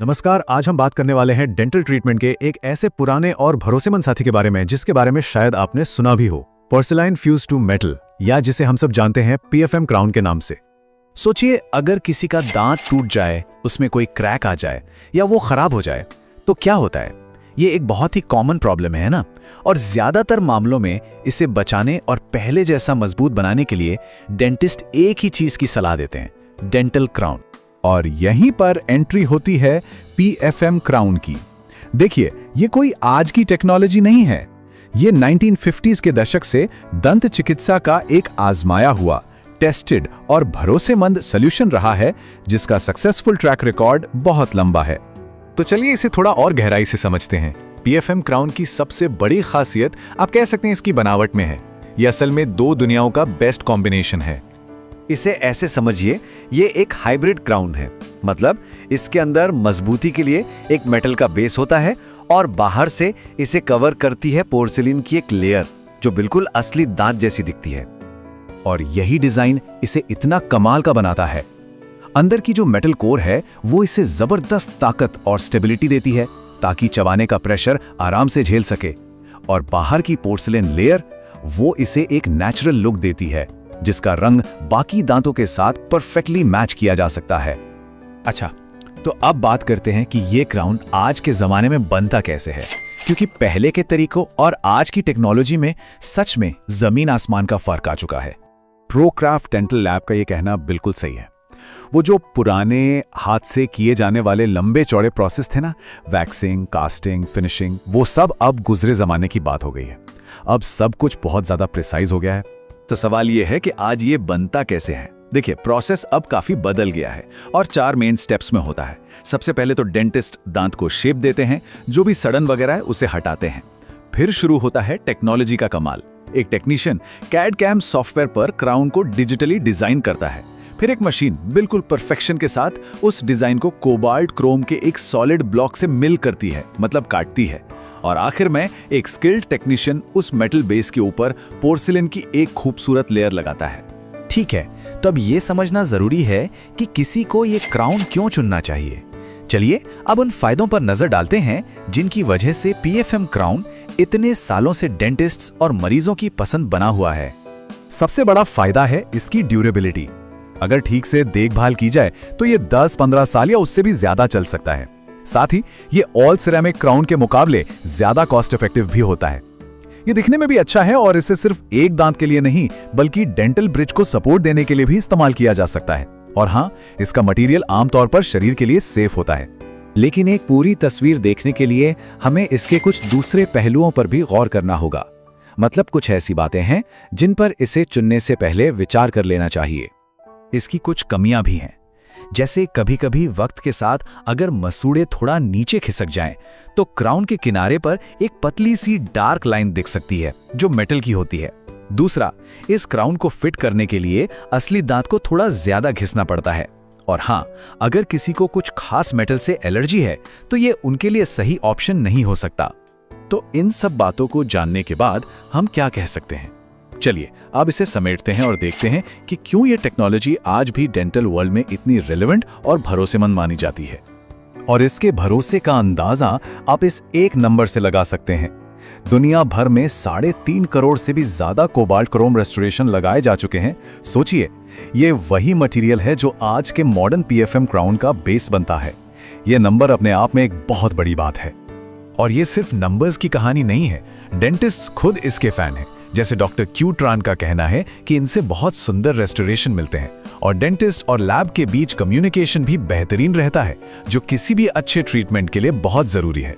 नमस्कार। आज हम बात करने वाले हैं डेंटल ट्रीटमेंट के एक ऐसे पुराने और भरोसेमंद साथी के बारे में जिसके बारे में शायद आपने सुना भी हो, पोर्सिलाइन फ्यूज टू मेटल, या जिसे हम सब जानते हैं पीएफएम क्राउन के नाम से। सोचिए, अगर किसी का दांत टूट जाए, उसमें कोई क्रैक आ जाए या वो खराब हो जाए तो क्या होता है। ये एक बहुत ही कॉमन प्रॉब्लम है ना, और ज्यादातर मामलों में इसे बचाने और पहले जैसा मजबूत बनाने के लिए डेंटिस्ट एक ही चीज की सलाह देते हैं, डेंटल क्राउन। और यहीं पर एंट्री होती है पीएफएम क्राउन की। देखिए, ये कोई आज की टेक्नोलॉजी नहीं है। ये 1950s के दशक से दंत चिकित्सा का एक आजमाया हुआ, टेस्टेड और भरोसेमंद सॉल्यूशन रहा है, जिसका सक्सेसफुल ट्रैक रिकॉर्ड बहुत लंबा है। तो चलिए इसे थोड़ा और गहराई से समझते हैं। पीएफएम क्राउन की सबसे बड़ी खासियत आप कह सकते हैं इसकी बनावट में है। ये असल में दो दुनियाओं का बेस्ट कॉम्बिनेशन है। इसे ऐसे समझिए, ये एक हाइब्रिड क्राउन है। मतलब इसके अंदर मजबूती के लिए एक मेटल का बेस होता है और बाहर से इसे कवर करती है पोर्सिलिन की एक लेयर, जो बिल्कुल असली दांत जैसी दिखती है। और यही डिजाइन इसे इतना कमाल का बनाता है। अंदर की जो मेटल कोर है वो इसे जबरदस्त ताकत और स्टेबिलिटी देती है, ताकि चबाने का प्रेशर आराम से झेल सके। और बाहर की पोर्सिलिन लेयर वो इसे एक नेचुरल लुक देती है, जिसका रंग बाकी दांतों के साथ परफेक्टली मैच किया जा सकता है। अच्छा, तो अब बात करते हैं कि ये क्राउन आज के जमाने में बनता कैसे है, क्योंकि पहले के तरीकों और आज की टेक्नोलॉजी में सच में जमीन आसमान का फर्क आ चुका है। प्रोक्राफ्ट डेंटल लैब का ये कहना बिल्कुल सही है। वो जो पुराने हाथ से किए जाने वाले लंबे चौड़े प्रोसेस थे ना, वैक्सिंग, कास्टिंग, फिनिशिंग, वो सब अब गुजरे जमाने की बात हो गई है। अब सब कुछ बहुत ज्यादा प्रिसाइज हो गया है। तो सवाल यह है कि आज ये बनता कैसे है। देखिए, प्रोसेस अब काफी बदल गया है और 4 मेन स्टेप्स में होता है। सबसे पहले तो डेंटिस्ट दांत को शेप देते हैं, जो भी सड़न वगैरह है उसे हटाते हैं। फिर शुरू होता है टेक्नोलॉजी का कमाल। एक टेक्नीशियन कैड कैम सॉफ्टवेयर पर क्राउन को डिजिटली डिजाइन करता है। फिर एक मशीन बिल्कुल परफेक्शन के साथ उस डिजाइन को कोबाल्ट क्रोम के एक सॉलिड ब्लॉक से मिल करती है, मतलब काटती है। और आखिर में एक स्किल्ड टेक्नीशियन उस मेटल बेस के ऊपर पोर्सिलिन की एक खूबसूरत लेयर लगाता है। ठीक है, तो अब ये समझना जरूरी है कि किसी को ये क्राउन क्यों चुनना चाहिए। चलिए अब उन फायदों पर नजर डालते हैं जिनकी वजह से पीएफएम क्राउन इतने सालों से डेंटिस्ट्स और मरीजों की पसंद बना हुआ है। सबसे बड़ा फायदा है इसकी ड्यूरेबिलिटी। अगर ठीक से देखभाल की जाए तो ये 10-15 साल या उससे भी ज्यादा चल सकता है। साथ ही ये ऑल सिरेमिक क्राउन के मुकाबले ज्यादा कॉस्ट इफेक्टिव भी होता है। ये दिखने में भी अच्छा है और इसे सिर्फ एक दांत के लिए नहीं, बल्कि डेंटल ब्रिज को सपोर्ट देने के लिए भी इस्तेमाल किया जा सकता है। और हाँ, इसका मटेरियल आमतौर पर शरीर के लिए सेफ होता है। लेकिन एक पूरी तस्वीर देखने के लिए हमें इसके कुछ दूसरे पहलुओं पर भी गौर करना होगा। मतलब कुछ ऐसी बातें हैं जिन पर इसे चुनने से पहले विचार कर लेना चाहिए। इसकी कुछ कमियां भी हैं, जैसे कभी-कभी वक्त के साथ अगर मसूड़े थोड़ा नीचे खिसक जाएं, तो क्राउन के किनारे पर एक पतली सी डार्क लाइन दिख सकती है, जो मेटल की होती है। दूसरा, इस क्राउन को फिट करने के लिए असली दांत को थोड़ा ज्यादा घिसना पड़ता है। और हाँ, अगर किसी को कुछ खास मेटल से एलर्जी है तो ये उनके लिए सही ऑप्शन नहीं हो सकता। तो इन सब बातों को जानने के बाद हम क्या कह सकते हैं? चलिए अब इसे समेटते हैं और देखते हैं कि क्यों ये टेक्नोलॉजी आज भी डेंटल वर्ल्ड में इतनी रिलेवेंट और भरोसेमंद मानी जाती है। और इसके भरोसे का अंदाजा आप इस एक नंबर से लगा सकते हैं। दुनिया भर में 3.5 करोड़ से भी ज्यादा कोबाल्ट क्रोम रेस्टोरेशन लगाए जा चुके हैं। सोचिए, ये वही मटेरियल है जो आज के मॉडर्न पीएफएम क्राउन का बेस बनता है। ये नंबर अपने आप में एक बहुत बड़ी बात है। और ये सिर्फ नंबर्स की कहानी नहीं है, डेंटिस्ट खुद इसके फैन हैं। जैसे डॉक्टर क्यू ट्रान का कहना है कि इनसे बहुत सुंदर रेस्टोरेशन मिलते हैं और डेंटिस्ट और लैब के बीच कम्युनिकेशन भी बेहतरीन रहता है, जो किसी भी अच्छे ट्रीटमेंट के लिए बहुत जरूरी है।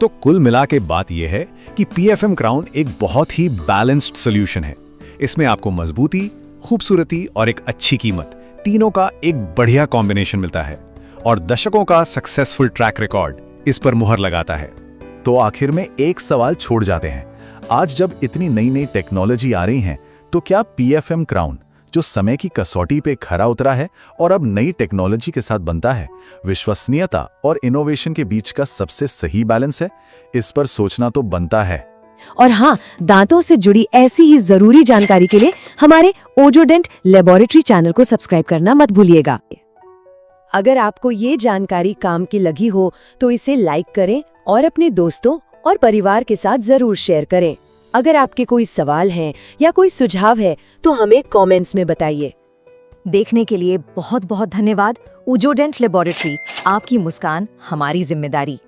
तो कुल मिला के बात यह है कि पीएफएम क्राउन एक बहुत ही बैलेंस्ड सॉल्यूशन है। इसमें आपको मजबूती, खूबसूरती और एक अच्छी कीमत, तीनों का एक बढ़िया कॉम्बिनेशन मिलता है और दशकों का सक्सेसफुल ट्रैक रिकॉर्ड इस पर मुहर लगाता है। तो आखिर में एक सवाल छोड़ जाते हैं, आज जब इतनी नई नई टेक्नोलॉजी आ रही हैं, तो क्या पीएफएम क्राउन, जो समय की कसौटी पे खरा उतरा है और अब नई टेक्नोलॉजी के साथ बनता है, विश्वसनीयता और इनोवेशन के बीच का सबसे सही बैलेंस है? इस पर सोचना तो बनता है। और हाँ, दांतों से जुड़ी ऐसी ही जरूरी जानकारी के लिए हमारे ओजोडेंट लेबोरेटरी चैनल को सब्सक्राइब करना मत भूलिएगा। अगर आपको ये जानकारी काम की लगी हो तो इसे लाइक करें और अपने दोस्तों और परिवार के साथ जरूर शेयर करें। अगर आपके कोई सवाल हैं या कोई सुझाव है तो हमें कमेंट्स में बताइए। देखने के लिए बहुत बहुत धन्यवाद। ऊजोडेंट लेबोरेटरी, आपकी मुस्कान हमारी जिम्मेदारी।